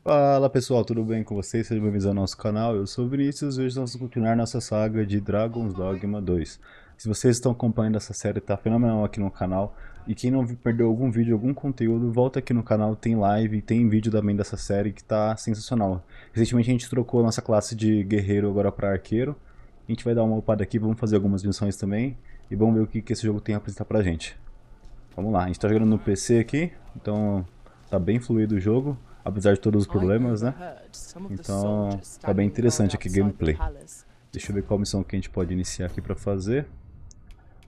Fala pessoal, tudo bem com vocês? Sejam bem-vindos ao nosso canal, eu sou o Vinícius e hoje nós vamos continuar nossa saga de Dragon's Dogma 2. Se vocês estão acompanhando essa série, tá fenomenal aqui no canal. E quem não perdeu algum vídeo, algum conteúdo, volta aqui no canal, tem live, tem vídeo também dessa série que tá sensacional. Recentemente a gente trocou a nossa classe de guerreiro agora para arqueiro. A gente vai dar uma upada aqui, vamos fazer algumas missões também. E vamos ver o que esse jogo tem a apresentar pra gente. Vamos lá, a gente tá jogando no PC aqui, então tá bem fluido o jogo, apesar de todos os I problemas, né? overheard some of the Então soldiers tá bem standing guard interessante aqui outside the gameplay. palace. Deixa eu ver qual missão que a gente pode iniciar aqui pra fazer.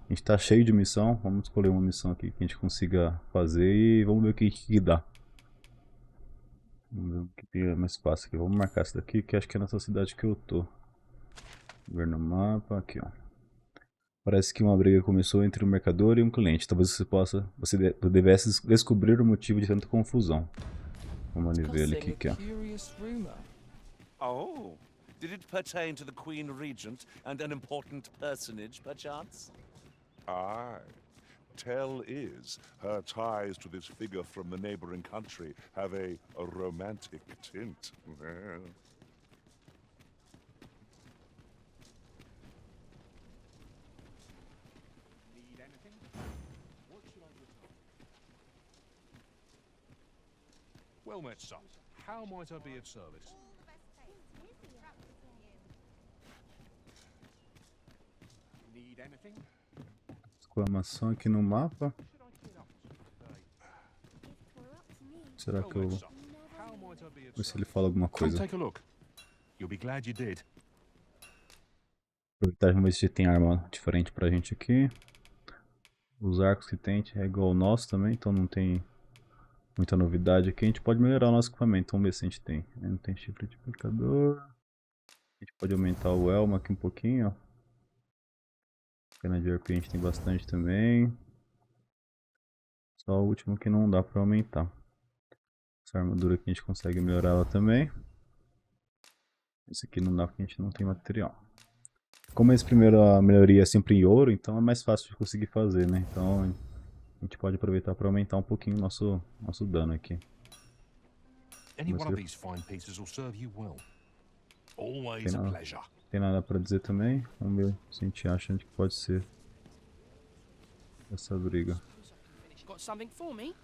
A gente tá cheio de missão, vamos escolher uma missão aqui que a gente consiga fazer e vamos ver o que dá. Vamos ver o que tem mais fácil aqui, vamos marcar essa daqui que acho que é nessa cidade que eu tô. Ver no mapa, aqui ó. Parece que uma briga começou entre um mercador e um cliente. Talvez você devesse descobrir o motivo de tanta confusão. Vamos ver ali o Discussing que a é. curious rumor. Oh, did it pertain to the Queen Regent and an important personage, perchance? Aye. Tell is her ties to this figure from the neighboring country have a romantic tint. Well met, son. How might I be of service? Need anything? Exclamação aqui no mapa. Será que eu... How might I be of Ver se service? ele fala alguma Come coisa. take a look. You'll be glad you did. Aproveitar e vamos ver se tem arma diferente pra gente aqui. Os arcos que tem é igual ao nosso também, então não tem muita novidade aqui. A gente pode melhorar o nosso equipamento, vamos ver se a gente tem. Não tem chifre de picador. A gente pode aumentar o elmo aqui um pouquinho, ó. Pena de arco a gente tem bastante também. Só o último que não dá pra aumentar. Essa armadura aqui a gente consegue melhorar ela também. Esse aqui não dá porque a gente não tem material. Como essa primeira melhoria é sempre em ouro, então é mais fácil de conseguir fazer, né? Então a gente pode aproveitar para aumentar um pouquinho o nosso dano aqui. Any one of these fine pieces will serve you well. Always a pleasure. Tem nada para dizer também. Vamos ver se a gente acha onde que pode ser essa briga. Got something for me?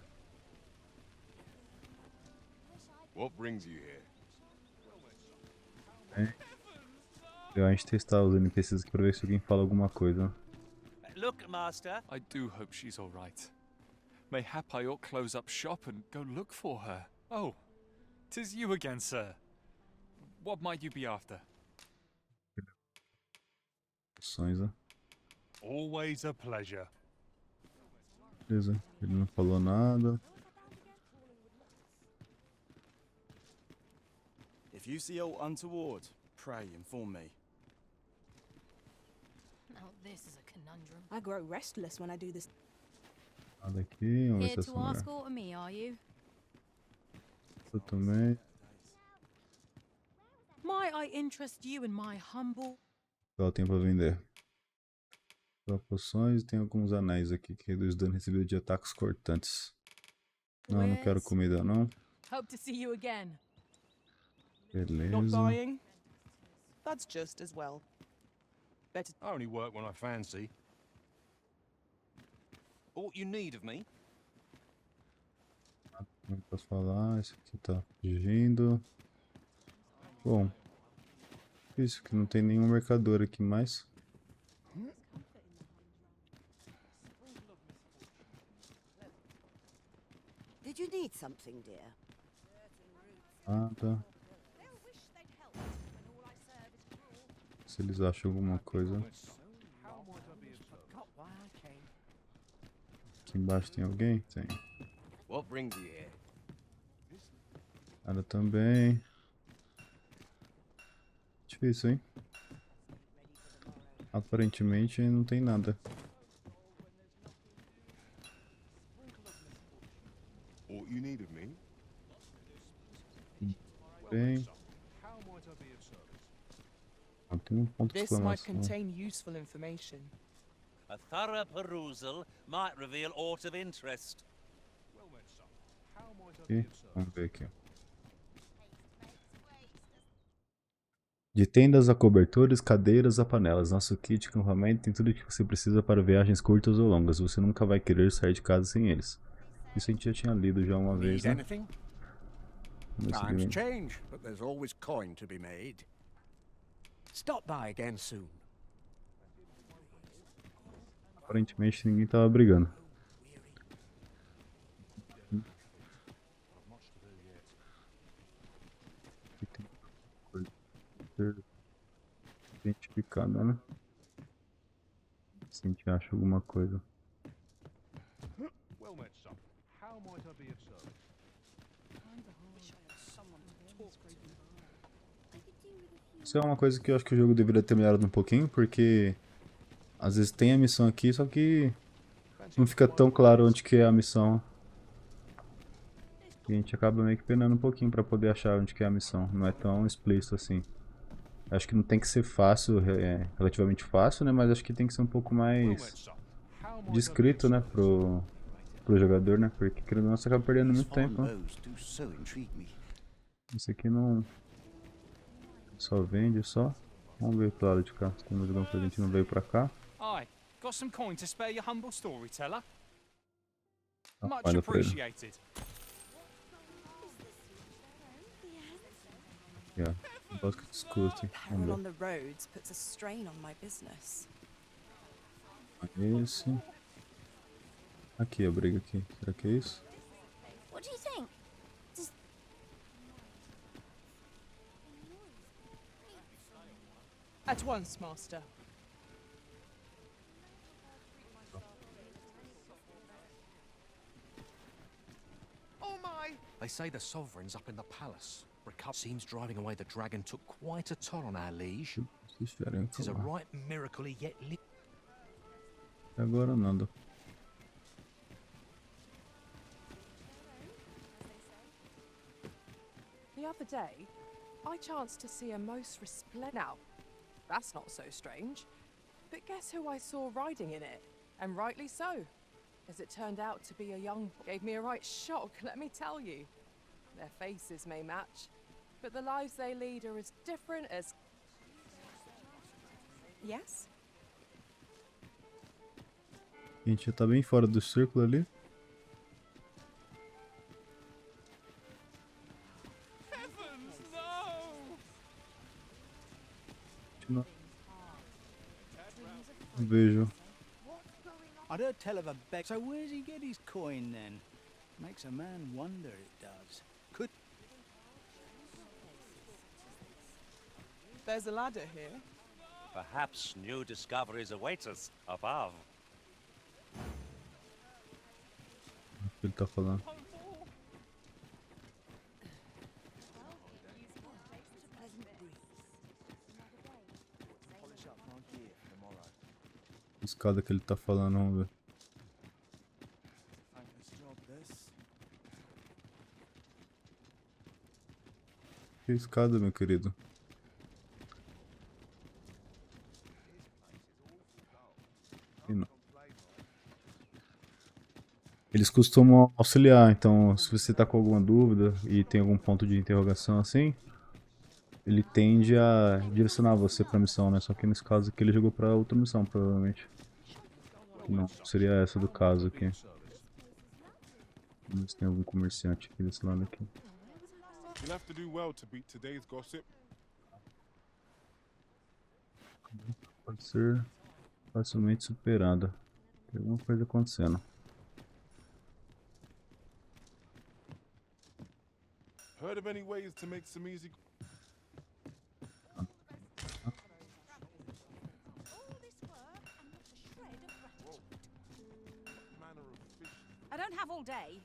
What brings you here? Legal a gente testar os NPCs aqui para ver se alguém fala alguma coisa. Look, Master. I do hope she's all right. Mayhap I ought close up shop and go look for her. Oh, 'tis you again, sir. What might you be after? Opções, ó. Always a pleasure. Beleza, ele não falou nada. If you see aught untoward, pray inform me. Now this is a conundrum. I grow restless when I do this. Nada aqui, vamos ver Here se to essa ask mulher. aught of me, are you? Essa também. Might I interest you in my humble... Ela tem para vender. Só poções e tem alguns anéis aqui que reduz o dano recebido de ataques cortantes. Não, não quero comida não. Hope to see you again. Not Beleza. buying? That's just as well. Better. I only work when I fancy. All you need of me? Não posso falar, esse aqui tá fugindo. Bom. Isso que não tem nenhum mercador aqui mais. Did you need something, dear? Nada. Se eles acham alguma coisa. How might I be of service? Got why I came. Aqui embaixo tem alguém? Tem. What brings you here? Nada também. Difícil, hein? Aparentemente não tem nada. Aught you need of me? Bem. How might I be of service? Ah, tem um ponto de This might exclamação. contain useful information. A thorough perusal might reveal aught of interest. Well met, son. How might I Aqui. be of service? Vamos ver aqui. De tendas a cobertores, cadeiras a panelas, nosso kit de acampamento tem tudo o que você precisa para viagens curtas ou longas. Você nunca vai querer sair de casa sem eles. Isso a gente já tinha lido já uma vez, né? Times change, but there's always coin to be made. Stop by again soon. Aparentemente ninguém tava brigando. Aqui tem coisa identificada, né? Se a gente acha alguma coisa. Isso é uma coisa que eu acho que o jogo deveria ter melhorado um pouquinho, porque às vezes tem a missão aqui, só que não fica tão claro onde que é a missão. E a gente acaba meio que penando um pouquinho pra poder achar onde que é a missão. Não é tão explícito assim. Acho que não tem que ser fácil, relativamente fácil, né? Mas acho que tem que ser um pouco mais descrito, né? Pro jogador, né? Porque querendo ou não, você acaba perdendo muito tempo, né? Esse aqui não... Só vende, só. Vamos ver pro lado de cá. Se tem mais alguma coisa, a gente não veio pra cá. Aye, got some coin to spare your humble storyteller? Much Olha pra ele. appreciated. Yeah. Basket discute. Vamos Peril on ver. the roads puts a strain on my business. Esse. Aqui, a briga aqui. Será que é isso? What do you think? At once, master. Oh my! They say the sovereign's up in the palace. Seems driving away the dragon took quite a toll on our liege. Tis a right miracle he yet lived. Agora nada. The other day, I chanced to see a most resplendent... Now, that's not so strange. But guess who I saw riding in it? And rightly so, as it turned out to be a young... Gave me a right shock, let me tell you. Their faces may match, but the lives they lead are as different as... Yes? A gente já tá bem fora do círculo ali. Não vejo. I'd heard tell of a beck. So where's he get his coin then? Makes a man wonder, it does. Could There's a ladder here. Perhaps new discoveries await us above. O que ele tá falando? A escada que ele tá falando, vamos ver. Que escada, meu querido? E não. Eles costumam auxiliar, então se você tá com alguma dúvida e tem algum ponto de interrogação assim, ele tende a direcionar você pra missão, né? Só que nesse caso aqui ele jogou pra outra missão, provavelmente. Não, seria essa do caso aqui. Vamos ver se tem algum comerciante aqui desse lado aqui. You'll have to do well to beat today's gossip. Pode ser facilmente superada. Tem alguma coisa acontecendo. Heard of any ways to make some easy... I don't have all day.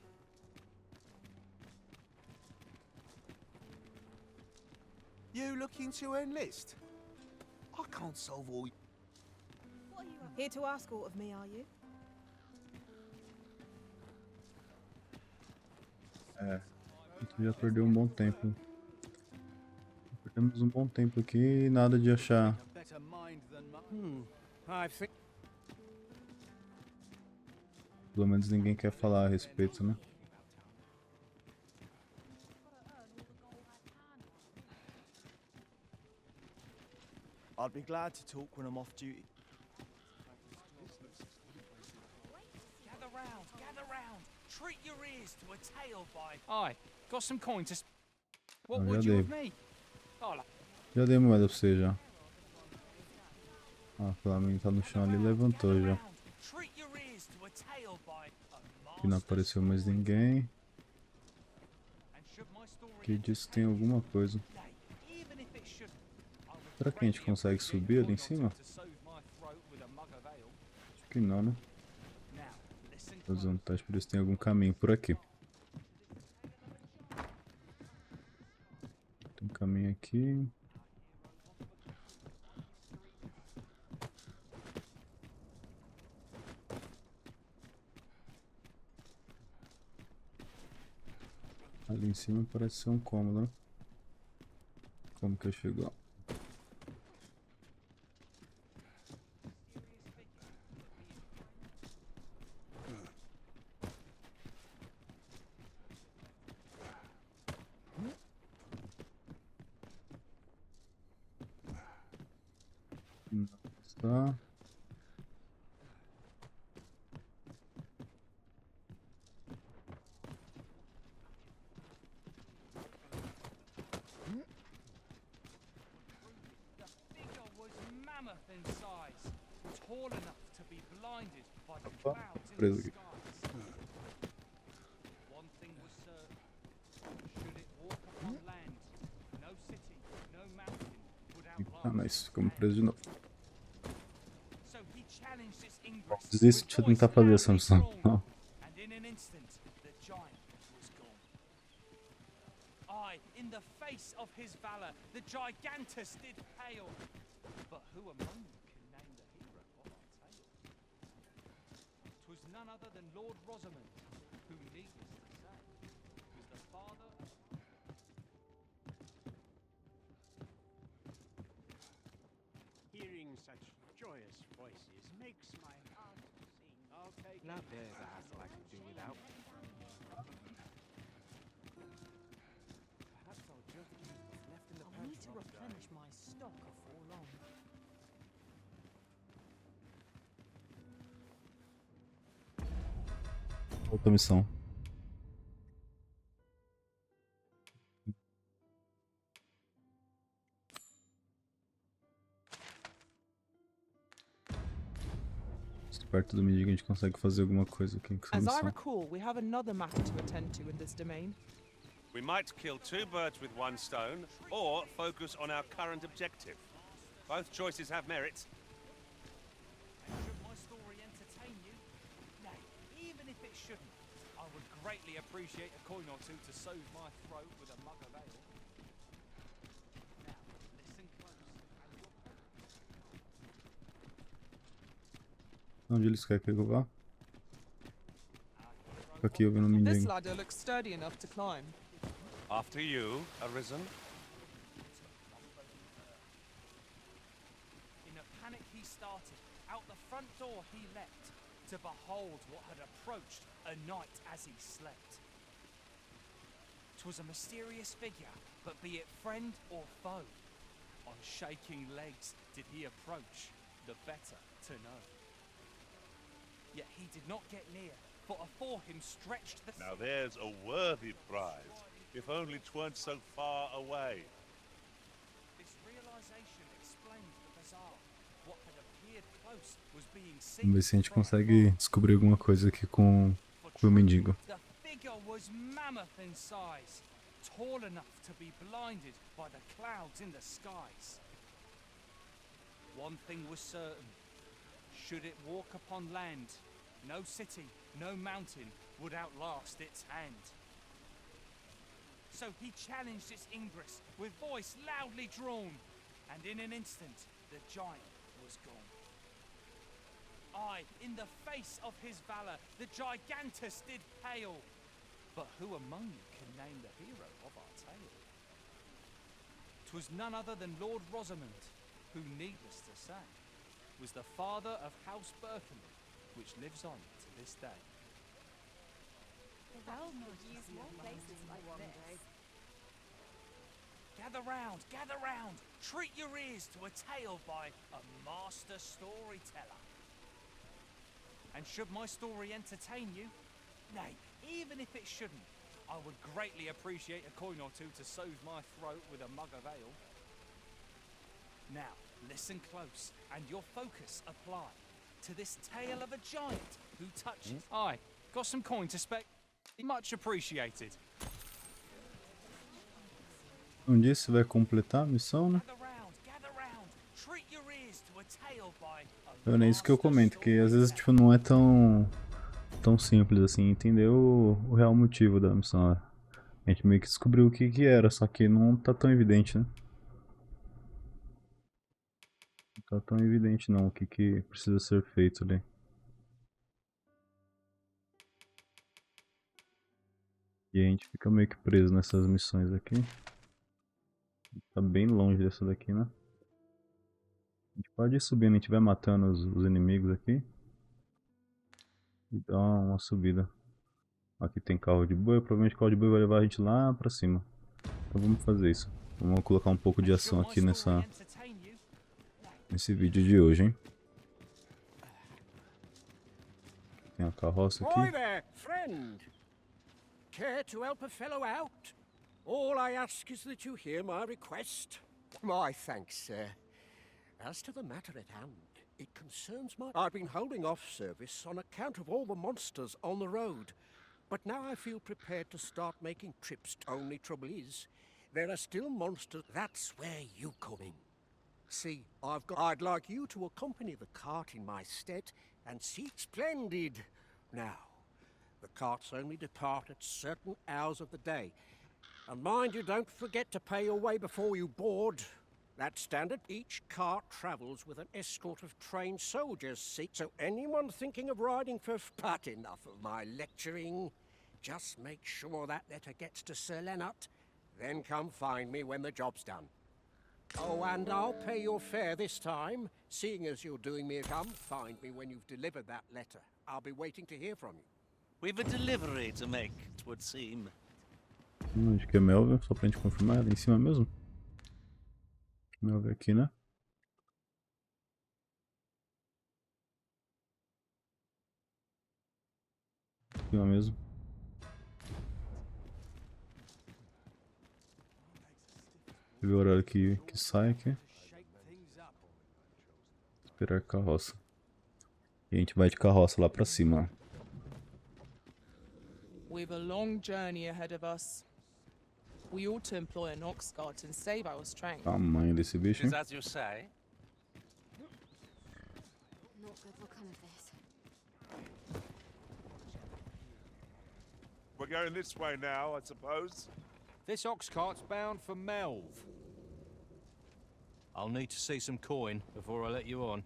You looking to enlist? I can't solve all... Here to ask aught of me, are you? É, a gente já perdeu um bom tempo. Perdemos um bom tempo aqui e nada de achar. Pelo menos ninguém quer falar a respeito, né? I'd be glad to talk when I'm off duty. Gather round. Treat your ears to a tale by... Aye, got some coin to... What would you have me? Já dei moeda pra você já. Ah, o Flamengo tá no chão ali, levantou já. Aqui não apareceu mais ninguém. Aqui diz que tem alguma coisa. Será que a gente consegue subir ali em cima? Acho que não, né? Vou fazer um teste pra ver se tem algum caminho por aqui. Tem um caminho aqui. Ali em cima parece ser um cômodo, né? Como que eu chego lá? Não está. Preso aqui. Ah, mas ficamos presos de novo. Desiste, deixa eu tentar fazer essa missão. In the face of his valor, the gigantus did hail. But who among you can name the hero of our tale? 'Twas none other than Lord Rosamond, who, needless to say, was the father of... Hearing such joyous voices makes my heart sing. Okay. Now there's a hassle I could do without. I'll need to replenish my stock before long. Outra missão. Perto do meio a gente consegue fazer alguma coisa aqui com essa As I missão. recall, we have another matter to attend to in this domain. We might kill two birds with one stone, or focus on our current objective. Both choices have merit. And should my story entertain you? Nay, even if it shouldn't, I would greatly appreciate a coin or two to soothe my throat with a mug of ale. Now, listen close, and you'll... Onde eles querem que eu vá? Aqui eu vi no This menino. ladder looks sturdy enough to climb. After you, Arisen. In a panic he started, out the front door he leapt, to behold what had approached a night as he slept. 'Twas a mysterious figure, but be it friend or foe, on shaking legs did he approach, the better to know. Yet he did not get near, for afore him stretched the... Now there's a worthy prize, if only 'tweren't so far away. This realization explains the bizarre. What had appeared close was being seen. Vamos ver se a gente consegue descobrir alguma coisa aqui com o mendigo. The figure was mammoth in size, tall enough to be blinded by the clouds in the skies. One thing was certain. Should it walk upon land, no city, no mountain would outlast its hand. So he challenged its ingress with voice loudly drawn, and in an instant the giant was gone. Aye, in the face of his valor, the gigantus did hail. But who among you can name the hero of our tale? 'Twas none other than Lord Rosamond, who, needless to say, was the father of House Berkeley, which lives on to this day. The world could use more places like this. Gather round, gather round. Treat your ears to a tale by a master storyteller. And should my story entertain you, nay, even if it shouldn't, I would greatly appreciate a coin or two to soothe my throat with a mug of ale. Now, listen close, and your focus apply to this tale of a giant who touches. Aye, got some coin to spec. Much appreciated. Disse vai completar a missão, né? É isso que eu comento, que às vezes tipo, não é tão simples assim entender o real motivo da missão. A gente meio que descobriu o que era, só que não tá tão evidente, né? Não tá tão evidente não o que precisa ser feito ali. E a gente fica meio que preso nessas missões aqui. Tá bem longe dessa daqui, né? A gente pode ir subindo, a gente vai matando os inimigos aqui. E dá uma subida. Aqui tem carro de boi, provavelmente o carro de boi vai levar a gente lá pra cima. Então vamos fazer isso. Vamos colocar um pouco de ação aqui nesse vídeo de hoje, hein? Tem a carroça aqui. Hi there, friend. Care to help a fellow out? All I ask is that you hear my request. My thanks, sir. As to the matter at hand, it concerns my... I've been holding off service on account of all the monsters on the road. But now I feel prepared to start making trips. Only trouble is, there are still monsters. That's where you come in. See, I'd like you to accompany the cart in my stead and see... Splendid! Now, the carts only depart at certain hours of the day. And mind you, don't forget to pay your way before you board. That's standard. Each cart travels with an escort of trained soldiers, see? So anyone thinking of riding for... But enough of my lecturing. Just make sure that letter gets to Sir Leonard. Then come find me when the job's done. Oh, and I'll pay your fare this time. Seeing as you're doing me a come, find me when you've delivered that letter. I'll be waiting to hear from you. We've a delivery to make, it would seem. Acho que é Melvin, só pra gente confirmar, é lá em cima mesmo. Melvin aqui, né? Em cima mesmo. Deixa eu ver o horário que sai aqui. Esperar a carroça. E a gente vai de carroça lá pra cima. We've a long journey ahead of us. We ought to employ an ox cart and save our strength. Tamanho desse bicho, hein? As you say. Not good will come of this. We're going this way now, I suppose. This ox cart's bound for Melv. I'll need to see some coin before I let you on.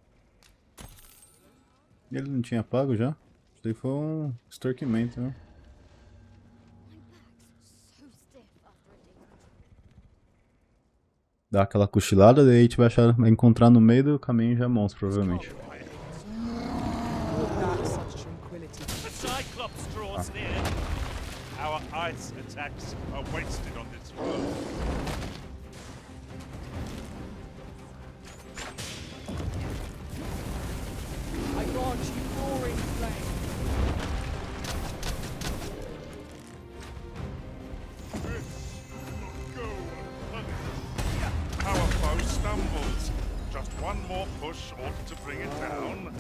Ele não tinha pago já? Isso daí foi um extorquimento, né? Dá aquela cochilada, daí a gente vai encontrar no meio do caminho já monstro, provavelmente. Our ice attacks are wasted on this road. I grant you roaring flame. Our foe stumbles. Just one more push ought to bring it down.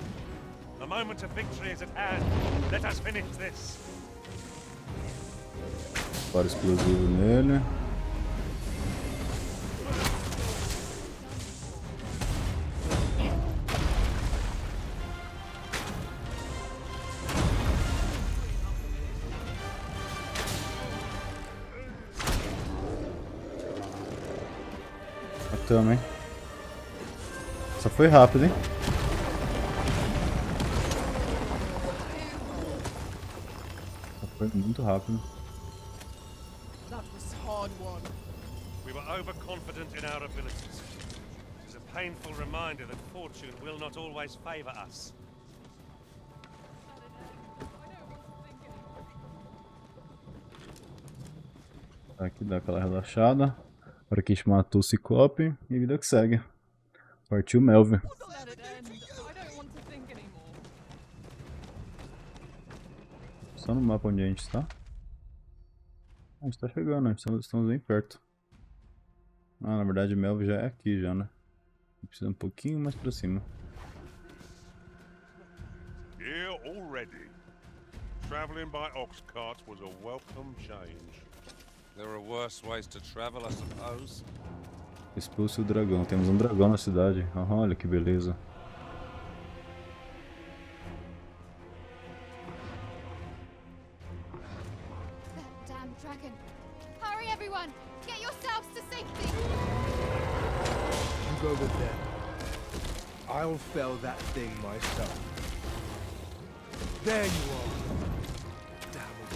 The moment of victory is at hand. Let us finish this. Para explosivo nele. Matamos, hein? Só foi rápido, hein? Só foi muito rápido. We were overconfident in our abilities. It is a painful reminder that fortune will not always favor us. Aqui dá aquela relaxada. Para que a gente matou o Ciclope e vida que segue. Partiu Melvin. Let it end. I don't want to think anymore. Só no mapa onde a gente está. A gente tá chegando, estamos bem perto. Ah, na verdade Melvin já é aqui já, né? Precisa um pouquinho mais pra cima. Here already. Traveling by ox carts was a welcome change. There are worse ways to travel, I suppose. Expulse o dragão. Temos um dragão na cidade. Ah, olha que beleza. That damn dragon. Hurry, everyone! Get yourselves to safety! You go with them. I'll fell that thing myself. There you are. Damn it.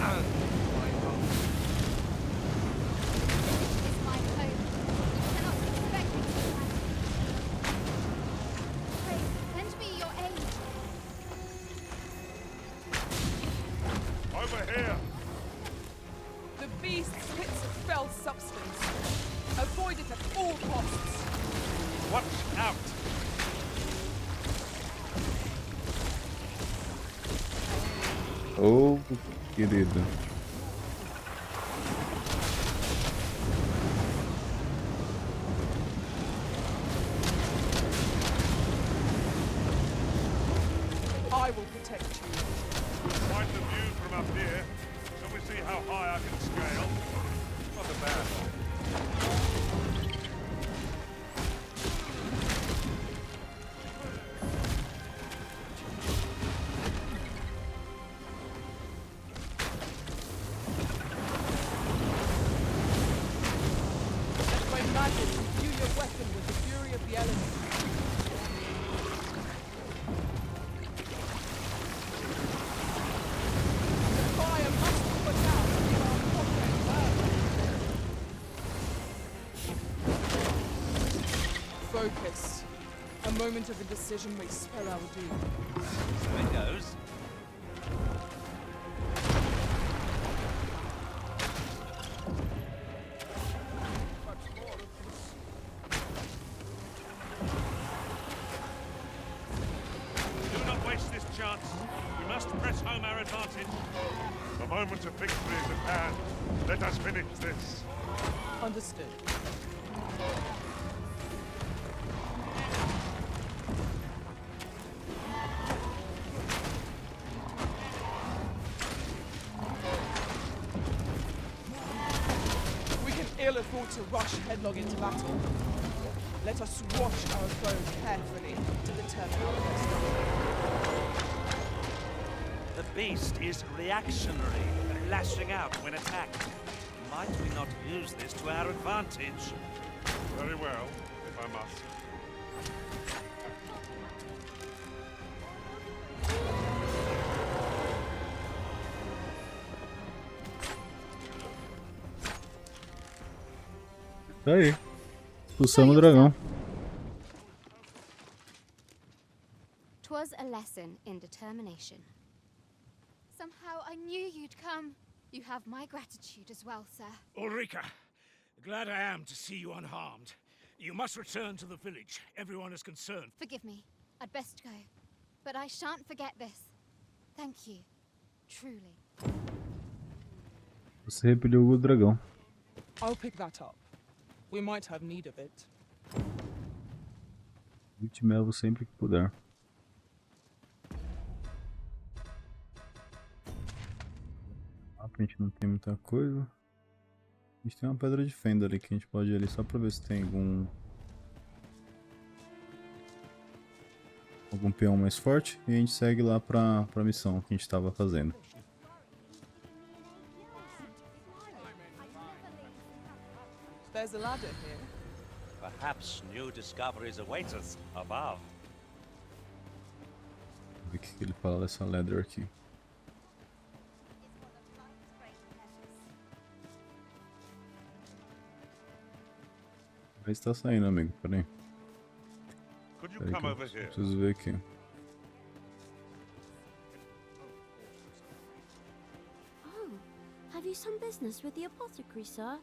And my home. This is my home. You cannot expect me to have it. Pray, lend me your aid. Over here! The beast hits a fell substance. Avoid it at all costs. Watch out! Oh, querido. I will protect you. Quite the view from up here. Shall we see how high I can scale? Not a bad one. Let my magic imbue your weapon with the fury of the elements. The fire must be put out if our progress burns. Focus. A moment of indecision may spell our doom. So it goes. Do not waste this chance. We must press home our advantage. The moment of victory is at hand. Let us finish this. Understood. We can ill afford to rush headlong into battle. Let us watch our foe carefully to determine our destiny. The beast is reactionary, lashing out when attacked. Might we not use this to our advantage? Very well, if I must. Tá aí. Expulsamos o dragão. 'Twas a lesson in determination. Somehow I knew you'd come. You have my gratitude as well, sir. Ulrika, glad I am to see you unharmed. You must return to the village. Everyone is concerned. Forgive me. I'd best go. But I shan't forget this. Thank you. Truly. Você repeliu o dragão. I'll pick that up. We might have need of it. Vite Melvin sempre que puder. A gente não tem muita coisa. A gente tem uma pedra de fenda ali que a gente pode ir ali só pra ver se tem algum peão mais forte e a gente segue lá pra missão que a gente tava fazendo. There's a ladder here. Perhaps new discoveries await us above. Vamos ver o que ele fala dessa ladder aqui. Vai estar saindo, amigo. Pera aí. Could you Pera aí come que over eu here? só preciso ver aqui. Have you some business with the apothecary, sir?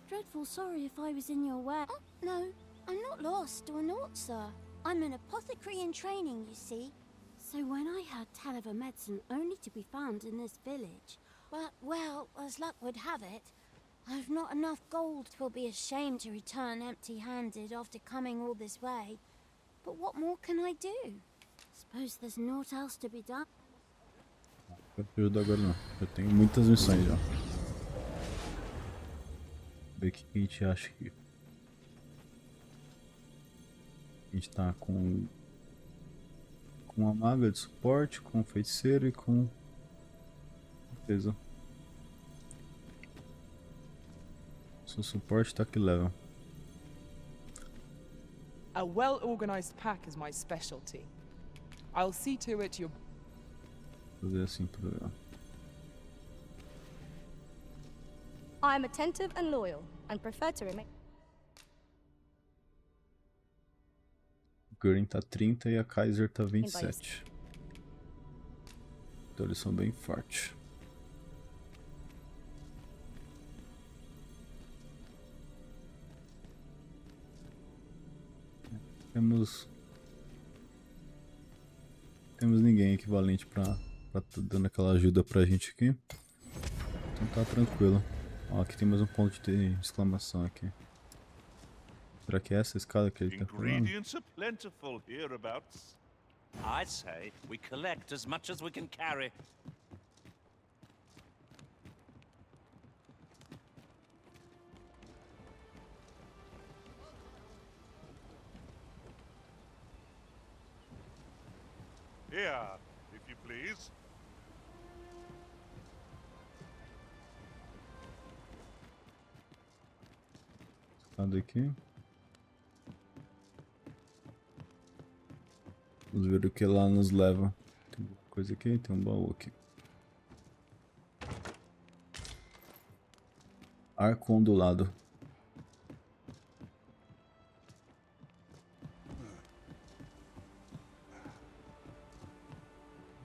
Dreadful sorry if I was in your way. Oh, no, I'm not lost or naught, sir. I'm an apothecary in training, you see. So when I heard tell of a medicine only to be found in this village, but, well, as luck would have it, I've not enough gold. 'Twill be a shame to return empty-handed after coming all this way. But what more can I do? Suppose there's naught else to be done. Não te ajudar agora não. Eu tenho muitas missões já. Ver o que a gente acha aqui. A gente tá com uma maga de suporte, com um feiticeiro e com defesa. Seu suporte tá que level. A well-organized pack is my specialty. I'll see to it you're... Fazer assim pra ver. I'm attentive and loyal, and prefer to remain. O Gurin tá 30 e a Kaiser tá 27. Então eles são bem fortes. Temos ninguém equivalente pra tá dando aquela ajuda pra gente aqui. Então tá tranquilo. Ó, aqui tem mais um ponto de exclamação aqui. Será que é essa escada que ele tá falando? Ingredients are plentiful hereabouts. I say we collect as much as we can carry. Here, if you please. Escada aqui. Vamos ver o que lá nos leva. Tem uma coisa aqui, tem um baú aqui. Arco ondulado.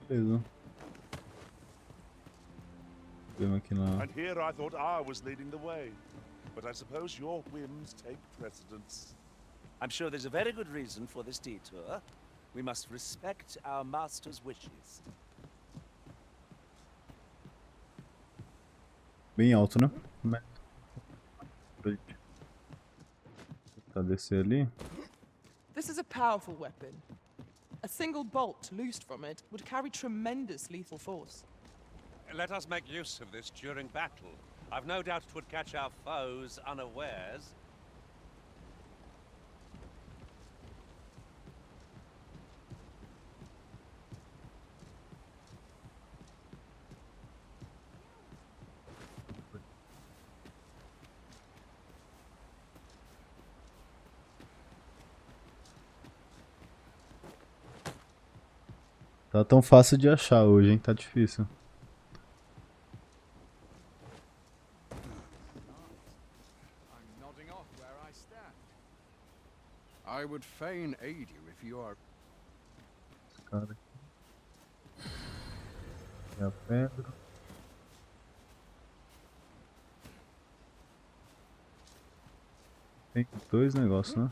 Beleza. Vemos aqui na... And here I thought I was leading the way. But I suppose your whims take precedence. I'm sure there's a very good reason for this detour. We must respect our master's wishes. Bem alto, né? Tá descer ali. This is a powerful weapon. A single bolt loosed from it would carry tremendous lethal force. Let us make use of this during battle. I've no doubt it would catch our foes unawares. Tá tão fácil de achar hoje, hein? Tá difícil. I would fain aid you if you are. Cara. E a pedra. Tem dois negócios, né?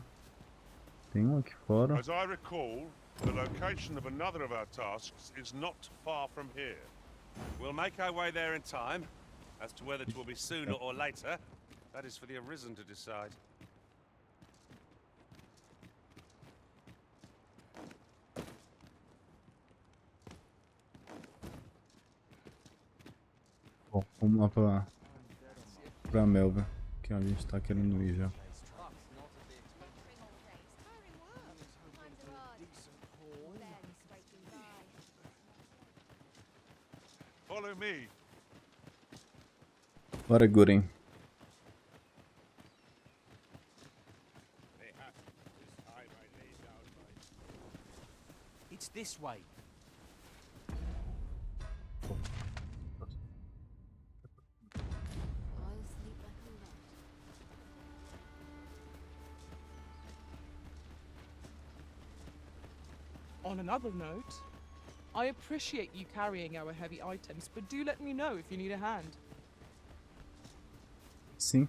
Tem um aqui fora. As I recall, the location of another of our tasks is not far from here. We'll make our way there in time. As to whether it will be sooner or later, that is for the Arisen to decide. Bom, vamos lá pra Melva, que a gente tá querendo ir já. Follow me. Bora, Gurin. It's this way. On another note, I appreciate you carrying our heavy items, but do let me know if you need a hand. Sim.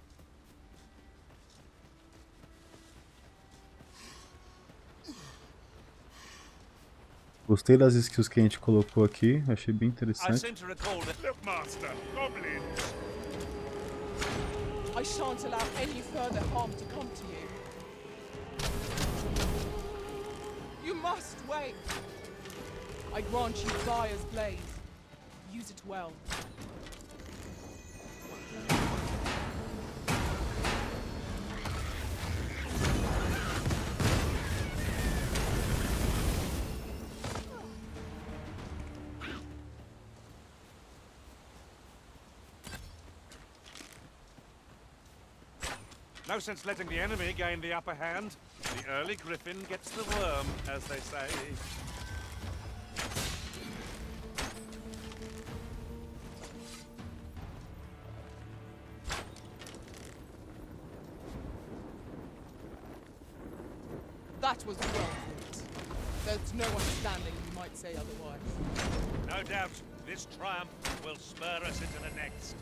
Gostei das skills que a gente colocou aqui, achei bem I interessante. seem to recall that. Look, Master, goblins! I shan't allow any further harm to come to you. You must wait. I grant you Fire's Blaze. Use it well. No sense letting the enemy gain the upper hand. The early griffin gets the worm, as they say. That was well fought. There's no understanding you might say otherwise. No doubt, this triumph will spur us into the next.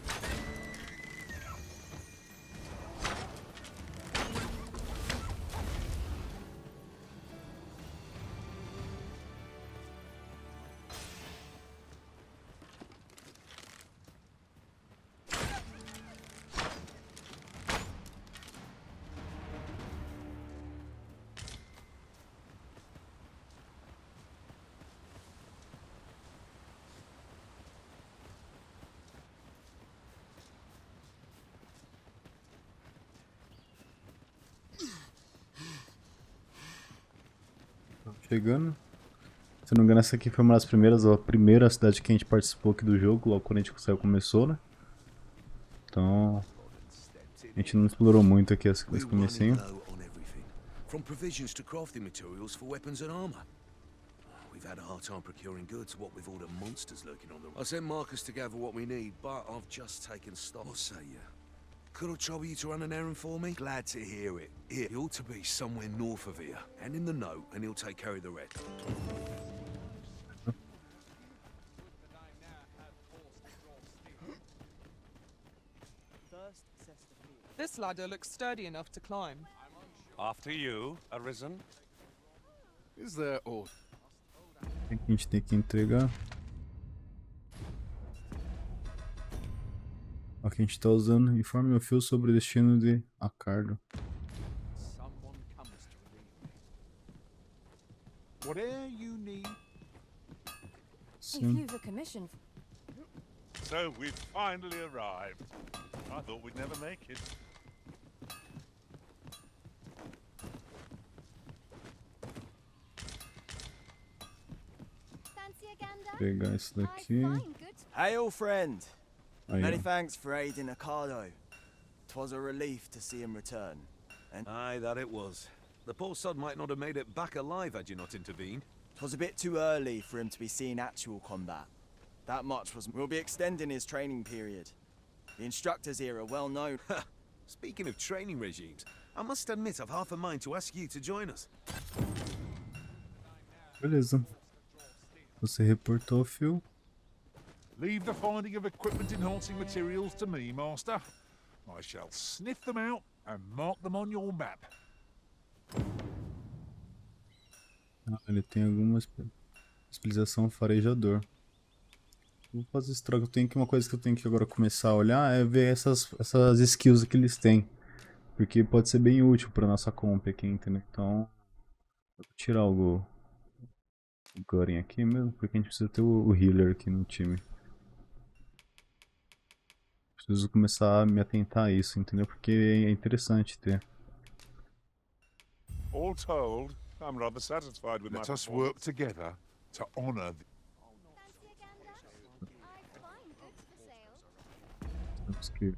Chegando. Se não me engano, essa aqui foi uma das primeiras, a primeira cidade que a gente participou aqui do jogo, logo quando a gente começou, né? Então, a gente não explorou muito aqui esse comecinho. From provisions to crafting materials for weapons and armor. We've had a hard time procuring goods, what with all the monsters lurking on the road. I sent Marcus to gather what we need, but I've just taken stock. What say you? Could I trouble you to run an errand for me? Glad to hear it. He ought to be somewhere north of here. Hand him the note and he'll take care of the rest. This ladder looks sturdy enough to climb. After you, Arisen. Is there order? O que a gente tem que entregar? O que a gente tá usando. Informe meu fio sobre o destino de Acardo. Whatever you need. Sim. So we've finally arrived. I thought we'd never make it. Pegar isso daqui. Hail, friend. Aí, Many ó. thanks for aiding Ricardo. 'Twas a relief to see him return. And Aye, that it was. The poor sod might not have made it back alive had you not intervened. 'twas a bit too early for him to be seeing actual combat. That much was. We'll be extending his training period. The instructors here are well known. Speaking of training regimes, I must admit I've half a mind to ask you to join us. Beleza. Você reportou o fio. Leave the finding of equipment enhancing materials to me, Master. I shall sniff them out and mark them on your map. Ah, ele tem alguma especialização farejador. Vou fazer esse troco. Eu tenho que uma coisa que eu tenho que agora começar a olhar é ver essas skills que eles têm. Porque pode ser bem útil para nossa comp aqui, entendeu? Então, eu vou tirar o Goren aqui mesmo, porque a gente precisa ter o healer aqui no time. Preciso começar a me atentar a isso, entendeu? Porque é interessante ter. All told, I'm rather satisfied with Let my us work together to honor the... Temos que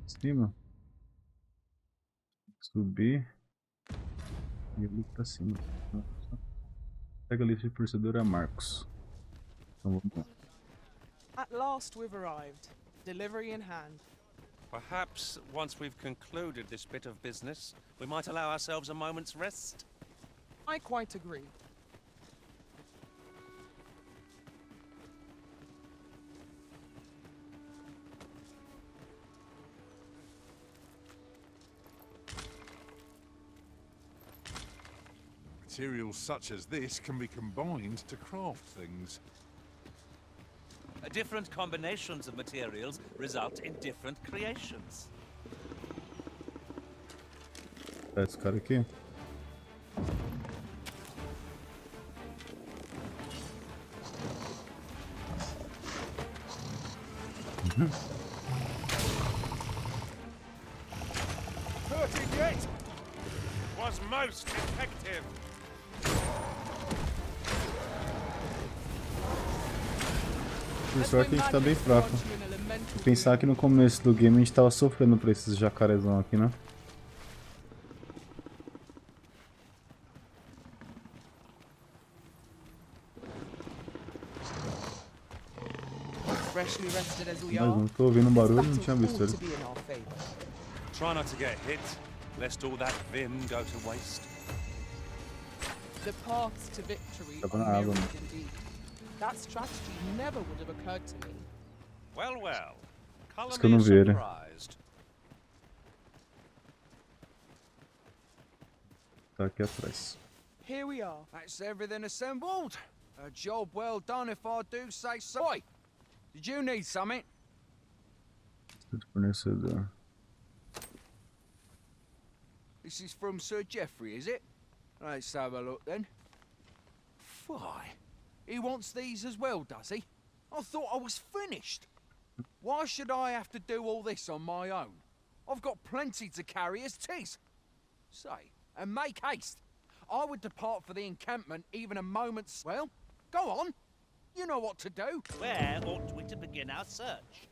cima, subir e ali pra cima. Pega a lista de processador a Marcos. Então vamos lá. At last we've arrived. Delivery in hand. Perhaps once we've concluded this bit of business, we might allow ourselves a moment's rest. I quite agree. Materials such as this can be combined to craft things. Different combinations of materials result in different creations. Esse cara aqui. Hurting yet? Was most effective. Por sorte a gente tá bem fraco. Vou pensar que no começo do game a gente tava sofrendo por esses jacarezão aqui, né? Freshly rested as we Mas are, não tô ouvindo barulho, this não tinha visto battle ele. ought to be in our favor. Try not to get hit, lest all that vim go to waste. The paths to victory Tá are na água, myriad mano. indeed. That strategy never would have occurred to me. Well, well. Color Acho que eu não me vi ele. surprised. Tá aqui atrás. Here we are. That's everything assembled. A job well done if I do say so. Oi! Did you need something? Fornecedor. This is from Sir Geoffrey, is it? Let's have a look then. Why? He wants these as well, does he? I thought I was finished. Why should I have to do all this on my own? I've got plenty to carry as 'tis. Say, and make haste. I would depart for the encampment even a moment's... Well, go on. You know what to do. Where ought we to begin our search?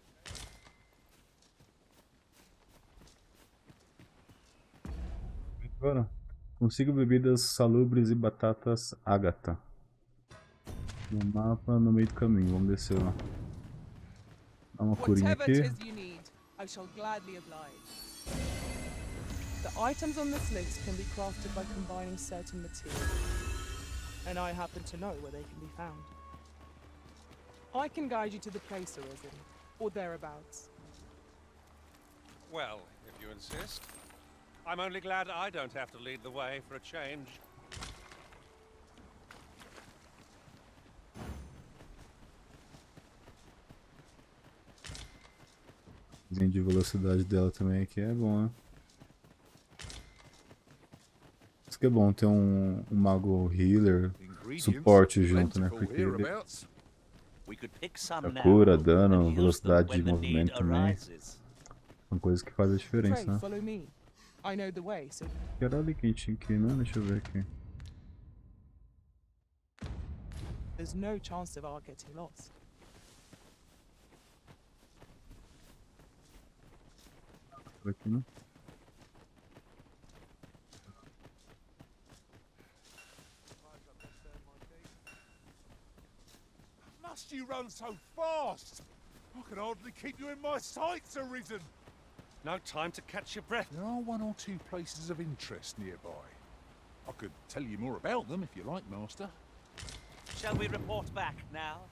Agora, consigo bebidas salubres e batatas ágata. No mapa, no meio do caminho. Vamos descer lá. Dá uma curinha Whatever aqui. it is you need, I shall gladly oblige. The items on this list can be crafted by combining certain materials, and I happen to know where they can be found. I can guide you to the place arisen, or thereabouts. Well, if you insist. I'm only glad I don't have to lead the way for a change. O de velocidade dela também aqui é bom, né? Isso que é bom ter um mago healer, suporte junto, né? Porque ele a cura, dano, velocidade de movimento também. São coisas que fazem a diferença, né? Follow me. I know the way, so... Que era ali que a gente tinha que ir, né? Deixa eu ver aqui. There's no chance of our getting lost. Por aqui, né? Must you run so fast? I can hardly keep you in my sights, Arisen. No time to catch your breath. There are one or two places of interest nearby. I could tell you more about them if you like, Master. Shall we report back now?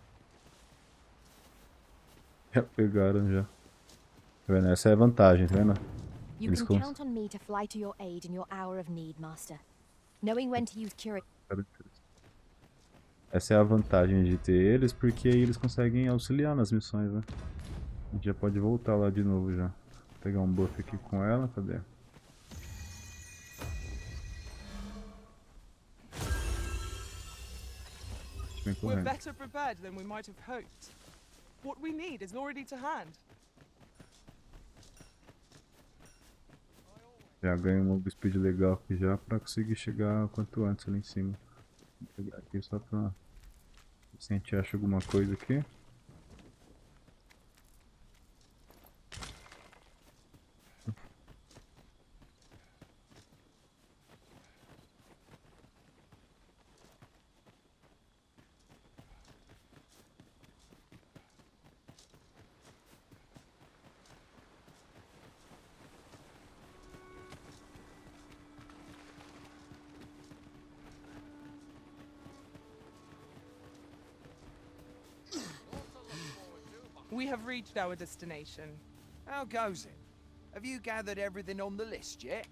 Já pegaram já. Tá vendo? Essa é a vantagem, tá vendo? You can count on me to fly to your aid in your hour of need, Master. Knowing when to use cure. Essa é a vantagem de ter eles, porque aí eles conseguem auxiliar nas missões, né? A gente já pode voltar lá de novo já. Vou pegar um buff aqui com ela, cadê? We're better prepared than we might have hoped. What we need is already to hand. Já ganho um move speed legal aqui já pra conseguir chegar quanto antes ali em cima. Vou pegar aqui só pra ver se a gente acha alguma coisa aqui. We have reached our destination. How goes it? Have you gathered everything on the list yet?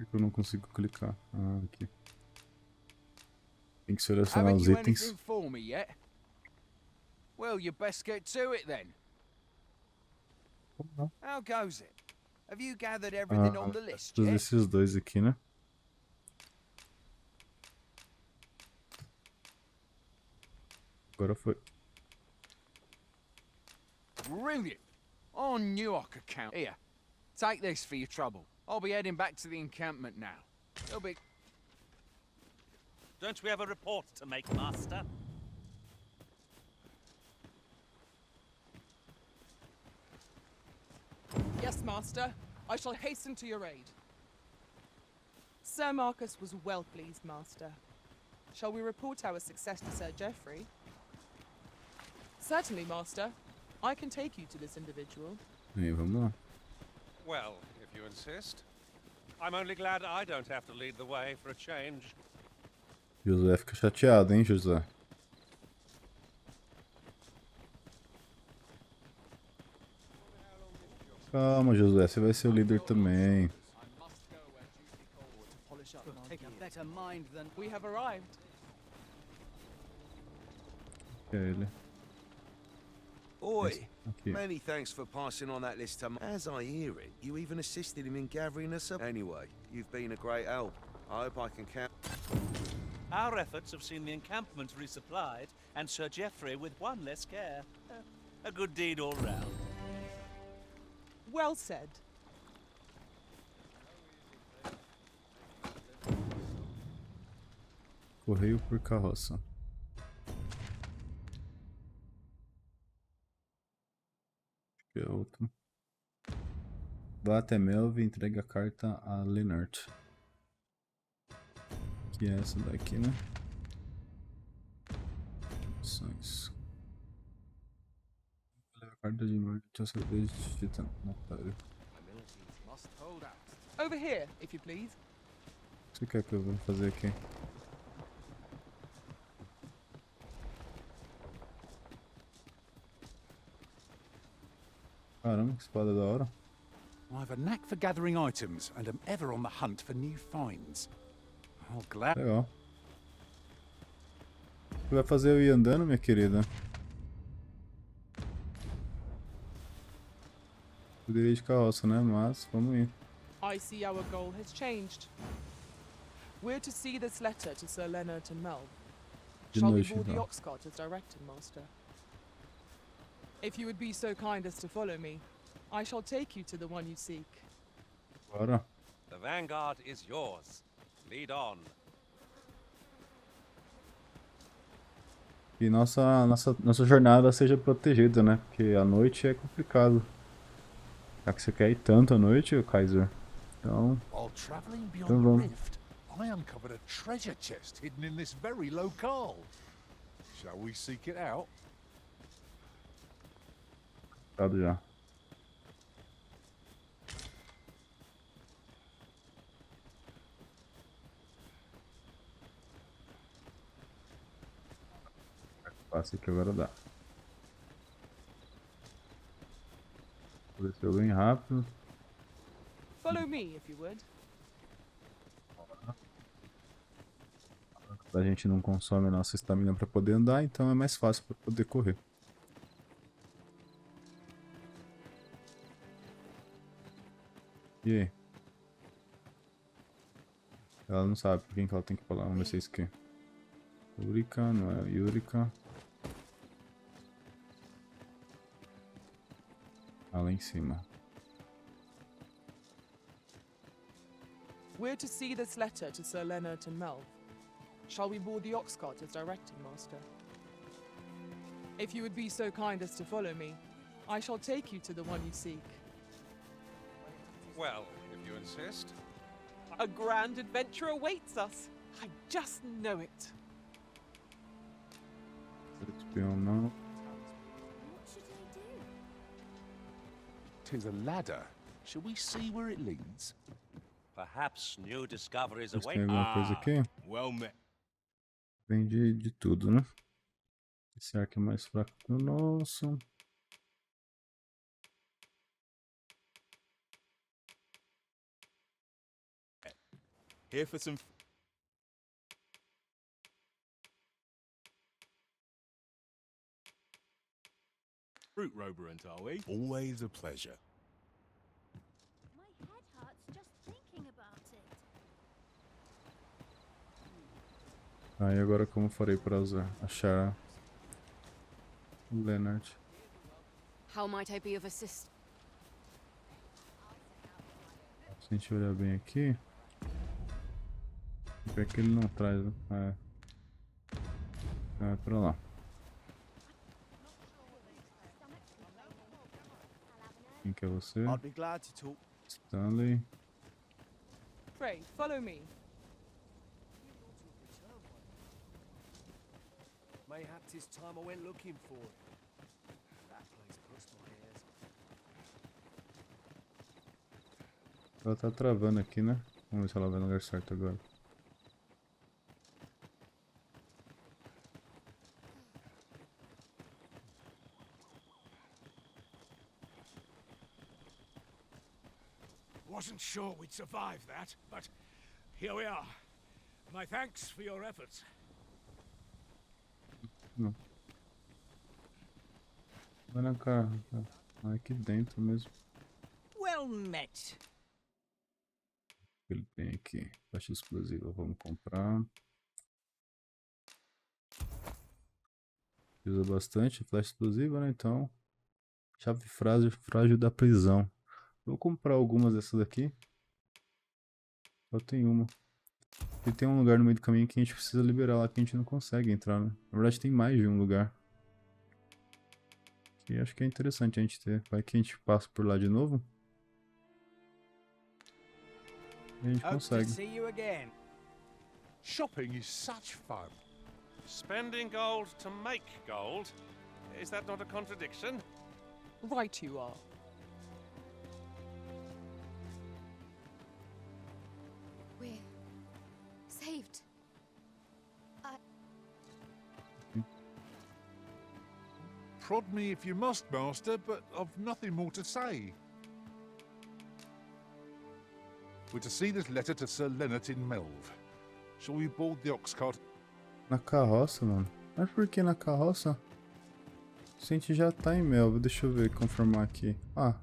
Por que eu não consigo clicar? Ah, aqui. Tem que selecionar Haven't os you itens. anything for me yet? Well, you best get to it then. How goes it? Have you gathered everything on the list Todos yet? esses dois aqui, né? Agora foi. Brilliant. I knew I could count. Here, take this for your trouble. I'll be heading back to the encampment now. It'll be... Don't we have a report to make, Master? Yes, Master. I shall hasten to your aid. Sir Marcus was well pleased, Master. Shall we report our success to Sir Geoffrey? Certainly, Master. I can take you to this individual. Aí, vamos lá. Well, if you insist. I'm only glad I don't have to lead the way for a change. José fica chateado, hein, José? Calma, José, você vai ser o líder também. We have arrived. Que é ele? Oi, Aqui. many thanks for passing on that list to me. As I hear it, you even assisted him in gathering us up. Anyway, you've been a great help. I hope I can count. Our efforts have seen the encampment resupplied, and Sir Geoffrey with one less care. A good deed all round. Well said. Correio por carroça. Acho que é outro. Vá até Melvin e entregue a carta a Lennart. Que é essa daqui, né? Opções. A carta de morte de cerveja de titanatário. Over here, if you please. O que você quer que eu vou fazer aqui? Caramba, que espada da hora. I have a knack for gathering items and am ever on the hunt for new finds. Oh, glad. Legal. Você vai fazer eu ir andando, minha querida? Poderia ir de carroça, né? Mas vamos ir. I see our goal has changed. We're to see this letter to Sir Leonard and Mel. De Shall we noite, board the então. ox cart as directed, Master? If you would be so kind as to follow me, I shall take you to the one you seek. Bora. The vanguard is yours. Lead on. E nossa jornada seja protegida, né? Porque a noite é complicado. Já que você quer ir tanto à noite, Kaiser. Então, While traveling beyond então the vamos. rift, I uncovered a treasure chest hidden in this very locale. Shall we seek it out? Já. Passa aqui agora dá. Desceu bem rápido. Follow me, if you would. A gente não consome a nossa estamina para poder andar, então é mais fácil para poder correr. E aí? Ela não sabe por quem que ela tem que falar. Vamos ver se é isso aqui. Yurika, não é Yurika. Ah, lá em cima. We're to see this letter to Sir Leonard and Mel. Shall we board the ox cart as directed, Master? If you would be so kind as to follow me, I shall take you to the one you seek. Well, if you insist. A grand adventure awaits us. I just know it. Espião não. What should I do? 'Tis a ladder. Shall we see where it leads? Perhaps new discoveries Vocês await. têm alguma coisa aqui? Well met. Vem de tudo, né? Esse arco é mais fraco que o nosso. Here for some... Fruit roberant, are we? Always a pleasure. My head hurts just thinking about it. Aí agora como farei para achar o Leonard? How might I be of assistance? Se a gente olhar bem aqui, é que ele não traz, né? É pra lá. Quem que é você? I'd be glad to talk. Stanley. Pray, follow me. Mayhap 'tis time I went looking for it. That place puts my ears. Ela tá travando aqui, né? Vamos ver se ela vai no lugar certo agora. Wasn't sure we'd survive that, but here we are. My thanks for your efforts. Não. Vai na cara. Aqui dentro mesmo. Well met. Ele tem aqui. Faixa explosiva, vamos comprar. Usa bastante flecha explosiva, né? Então. Chave frágil da prisão. Vou comprar algumas dessas daqui. Só tem uma. E tem um lugar no meio do caminho que a gente precisa liberar lá, que a gente não consegue entrar, né? Na verdade tem mais de um lugar. E acho que é interessante a gente ter. Vai que a gente passa por lá de novo. E a gente consegue. Shopping is such fun. Spending gold to make gold? Is that not a contradiction? Right you are. We're saved. Prod me if you must, Master, but I've nothing more to say. We're to see this letter to Sir Leonard in Melve. Shall we board the ox cart? Na carroça, mano. Mas por que na carroça? Se a gente já tá em Melve, deixa eu ver, confirmar aqui. Ah,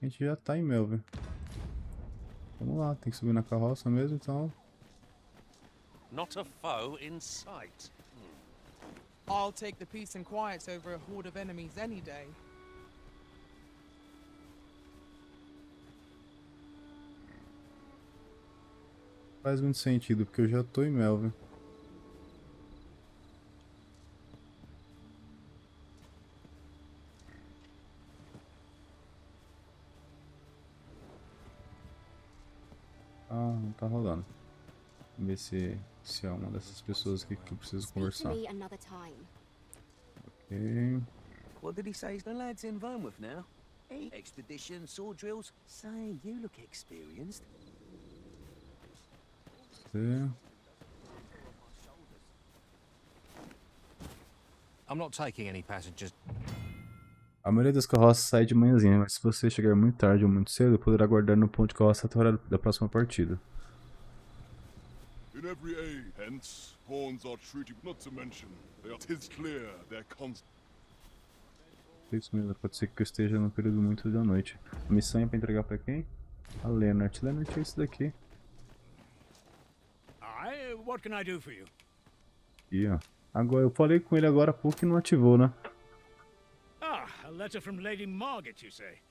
a gente já tá em Melve. Vamos lá, tem que subir na carroça mesmo, então. Not a foe in sight. I'll take the peace and quiet over a horde of enemies any day. Faz muito sentido, porque eu já tô em Melve. Ah, não tá rolando. Vamos ver se é uma dessas pessoas aqui que eu preciso conversar. Ok. What did he say? The lad's in Vermouth now. Hey, expedition, sword drills. Say, you look experienced. Você... I'm not taking any passengers. A maioria das carroças sai de manhãzinha, mas se você chegar muito tarde ou muito cedo, poderá aguardar no ponto de carroça até a hora da próxima partida. In every age, hence, pawns are treated, not to mention, tis clear their constant. Isso mesmo, pode ser que eu esteja no período muito da noite. A missão é pra entregar pra quem? A Leonard. Leonard é esse daqui. What can I do for you? Aqui, ó. Agora, eu falei com ele agora há pouco e não ativou, né? Ah, a letter from Lady Margaret, you say?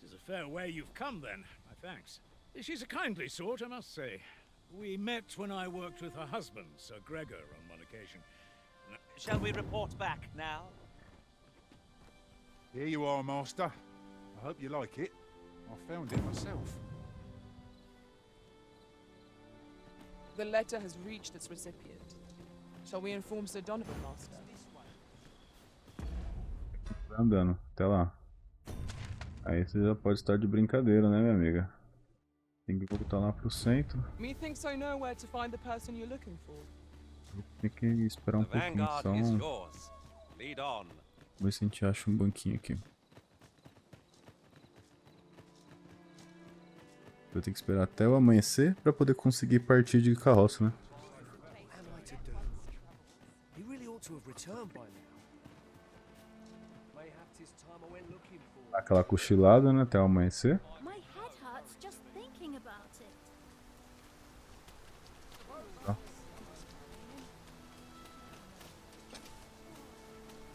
It is a fair way you've come, then. My thanks. She's a kindly sort, I must say. We met when I worked with her husband, Sir Gregor, on one occasion. Shall we report back now? Here you are, Master. I hope you like it. I found it myself. The letter has reached its recipient. Shall we inform Sir Donovan, Master? Vai andando, até lá. Aí você já pode estar de brincadeira, né, minha amiga? Tem que voltar lá pro centro. Methinks I know where to find the person you're looking for. Tem que esperar um pouquinho só. Vamos ver se a gente acha um banquinho aqui. Eu tenho que esperar até o amanhecer pra poder conseguir partir de carroça, né? Aquela cochilada, né? Até o amanhecer.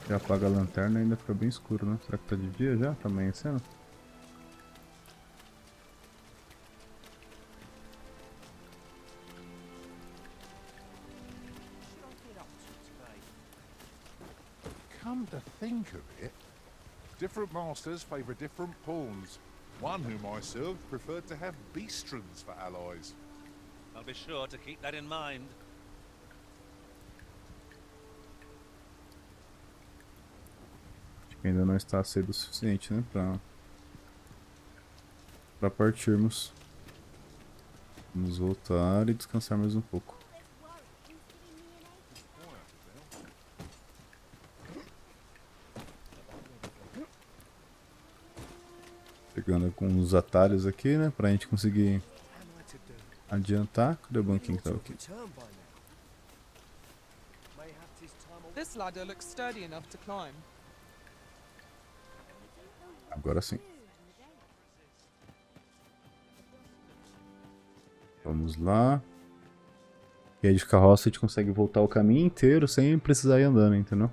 Já apaga a lanterna e ainda fica bem escuro, né? Será que tá de dia já? Tá amanhecendo? Come to think of it, different masters favour different pawns. One whom I served preferred to have beastrons for allies. I'll be sure to keep that in mind. Acho que ainda não está cedo o suficiente, né? Pra partirmos. Vamos voltar e descansar mais um pouco. Pegando com os atalhos aqui, né? Pra gente conseguir adiantar. Cadê o banquinho que tava aqui? This ladder looks sturdy enough to climb. Agora sim. Vamos lá. E aí de carroça a gente consegue voltar o caminho inteiro sem precisar ir andando, entendeu?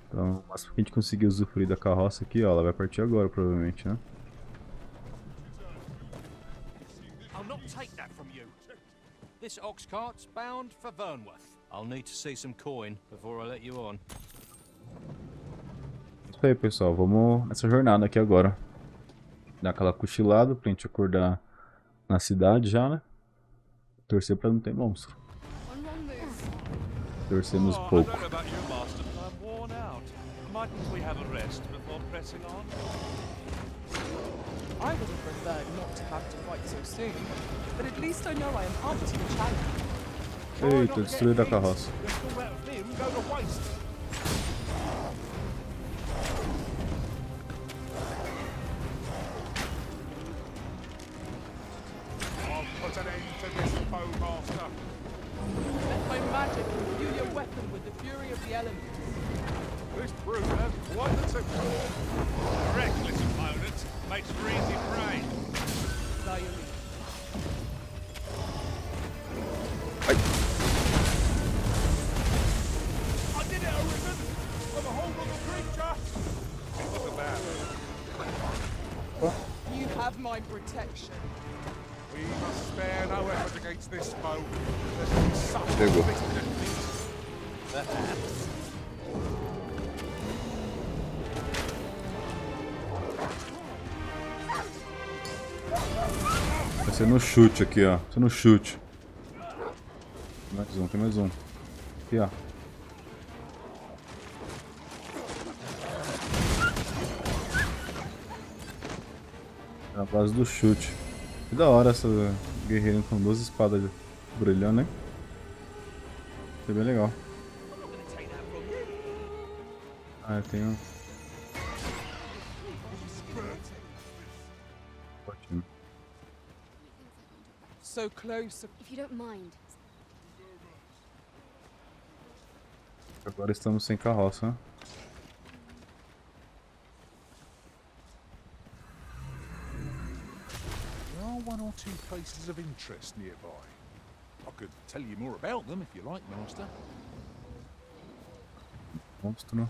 Então, mas pra gente conseguir usufruir da carroça aqui, ó, ela vai partir agora, provavelmente, né? I'll not take that from you. This ox cart's bound for Vernworth. I'll need to see some coin before I let you on. Isso aí, pessoal, vamos nessa jornada aqui agora. Dar aquela cochilada pra gente acordar na cidade já, né? Torcer pra não ter monstro. Torcemos pouco. I would have preferred not to have to fight so soon, but at least I know I am up to the challenge. Eita, destruído a carroça. Put an end to this foe, master. Let my magic imbue your weapon with the fury of the elements. This brute has quite the temper. Reckless opponent makes for easy prey. Diary. I did it, Arisen! I'm a hold of the creature! Look at that. You have my protection. We must spare no effort against this foe. There's such Pegou. Vai ser no chute aqui, ó. Vai ser no chute. Tem mais um. Aqui, ó. Na base do chute. Que da hora essa guerreira com 12 espadas brilhando, hein? Isso é bem legal. Ah, eu tenho... Ótimo. So close. If you don't mind. Agora estamos sem carroça, né? There are one or two places of interest nearby. I could tell you more about them if you like, Master. Monstro.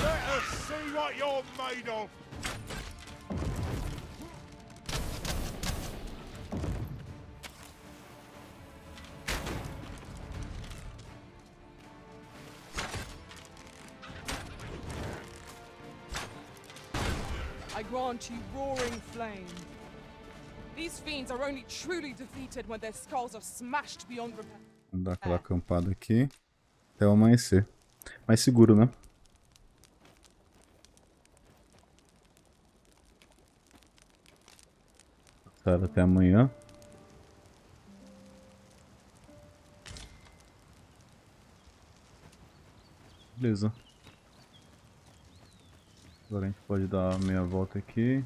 Let us see what you're made of! I grant you roaring flame. These fiends are only truly defeated when their skulls are smashed beyond repair. Vamos dar aquela acampada aqui até o amanhecer. Mais seguro, né? Até amanhã. Beleza. Agora a gente pode dar meia volta aqui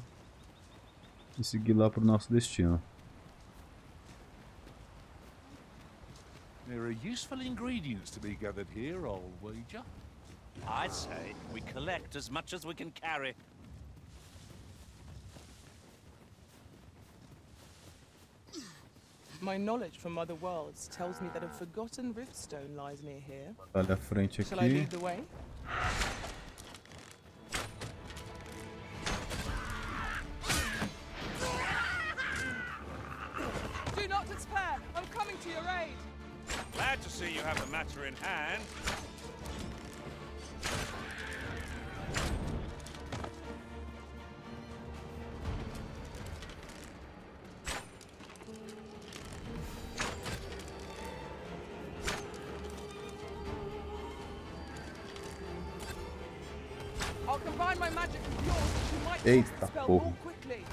e seguir lá para o nosso destino. There are useful ingredients to be gathered here, I'll wager. I say we collect as much as we can carry. My knowledge from other worlds tells me that a forgotten riftstone lies near here. Olha a frente Shall I aqui. lead the way? Do not despair! I'm coming to your aid! Glad to see you have the matter in hand. I'll combine my magic with yours, you might cast Eita the spell porra. more quickly.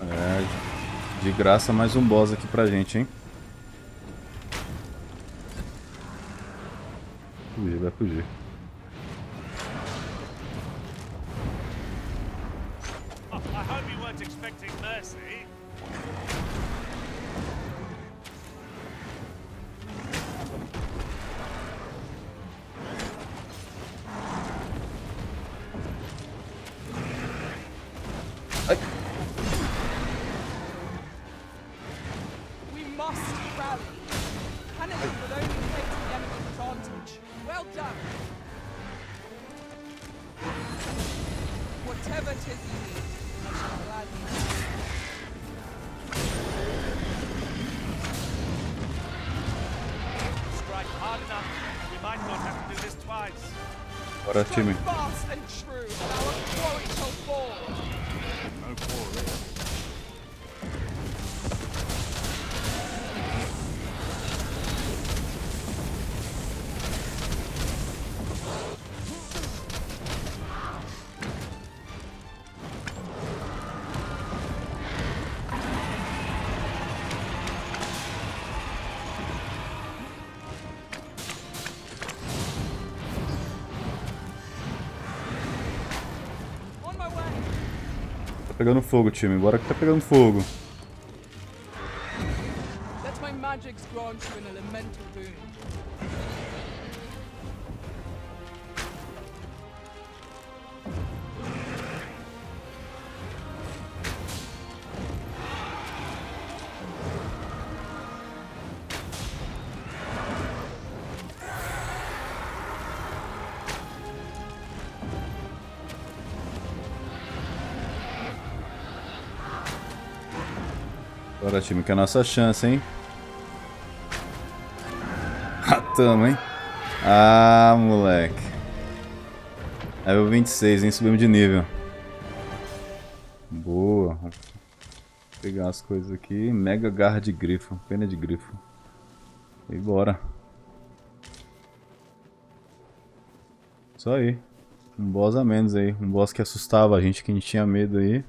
É, de graça mais um boss aqui pra gente, hein? Fugir, vai fugir. I hope you weren't expecting mercy. We must rally. Panicking would only take the enemy advantage. Well done. Whatever 'tis you need, I shall gladly help. Strike hard enough. We might not have to do this twice. Bora, time. Fast and true, and our quarry shall fall. No quarry. On my way. Tá pegando fogo, time. Bora que tá pegando fogo. Let my magics grant you an elemental boon. Bora, time, que é a nossa chance, hein? Matamos, hein? Ah, moleque. Level 26, hein? Subimos de nível. Boa. Vou pegar as coisas aqui. Mega garra de grifo. Pena de grifo. E bora. Isso aí. Um boss a menos aí. Um boss que assustava a gente, que a gente tinha medo aí.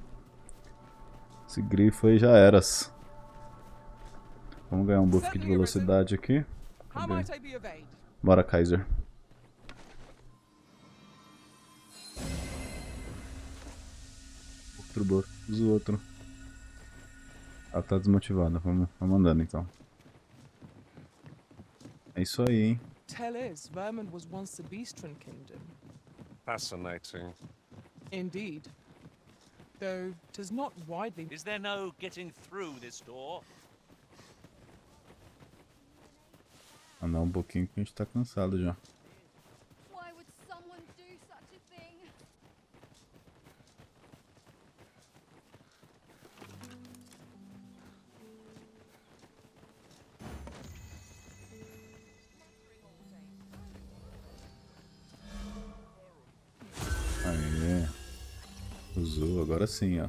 Esse grifo aí já eras. Vamos ganhar um buff aqui de velocidade aqui. How might I be of aid? Bora, Kaiser. Outro buff. Usa o outro. Ela tá desmotivada. Vamos andando então. É isso aí, hein? Tell is, Vermin was once the Beastren kingdom. Fascinating. Indeed. Though 'tis not widely. Is there no getting through this door? Andar um pouquinho que a gente tá cansado já. Why would someone do such a thing? Aê. Usou, agora sim, ó.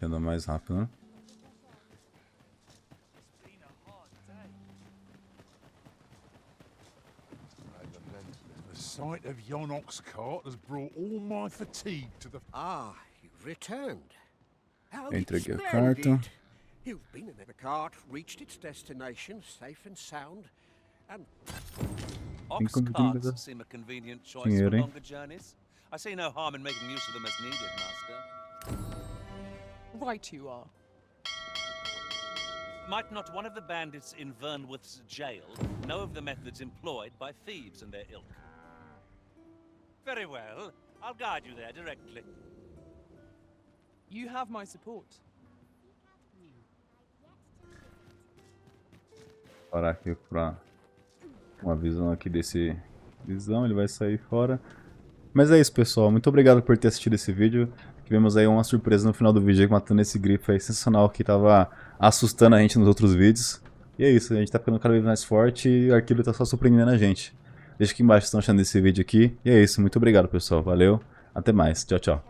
Anda mais rápido, né? sight of yon ox cart has brought all my fatigue to the... Ah, you've returned. How Entreguei a splendid. carta. You've been in the cart, reached its destination, safe and sound, and... Ox carts seem a convenient choice for Dinheiro, hein? longer journeys. I see no harm in making use of them as needed, Master. Right you are. Might not one of the bandits in Vernworth's jail know of the methods employed by thieves and their ilk? Very well. I'll guide you there directly. You have my support. Parar aqui pra uma visão aqui desse visão, ele vai sair fora. Mas é isso, pessoal, muito obrigado por ter assistido esse vídeo. Tivemos aí uma surpresa no final do vídeo, matando esse grifo aí sensacional que tava assustando a gente nos outros vídeos. E é isso, a gente tá ficando cada vez mais forte e o arquivo tá só surpreendendo a gente. Deixa aqui embaixo se estão achando desse vídeo aqui. E é isso, muito obrigado, pessoal, valeu, até mais, tchau, tchau.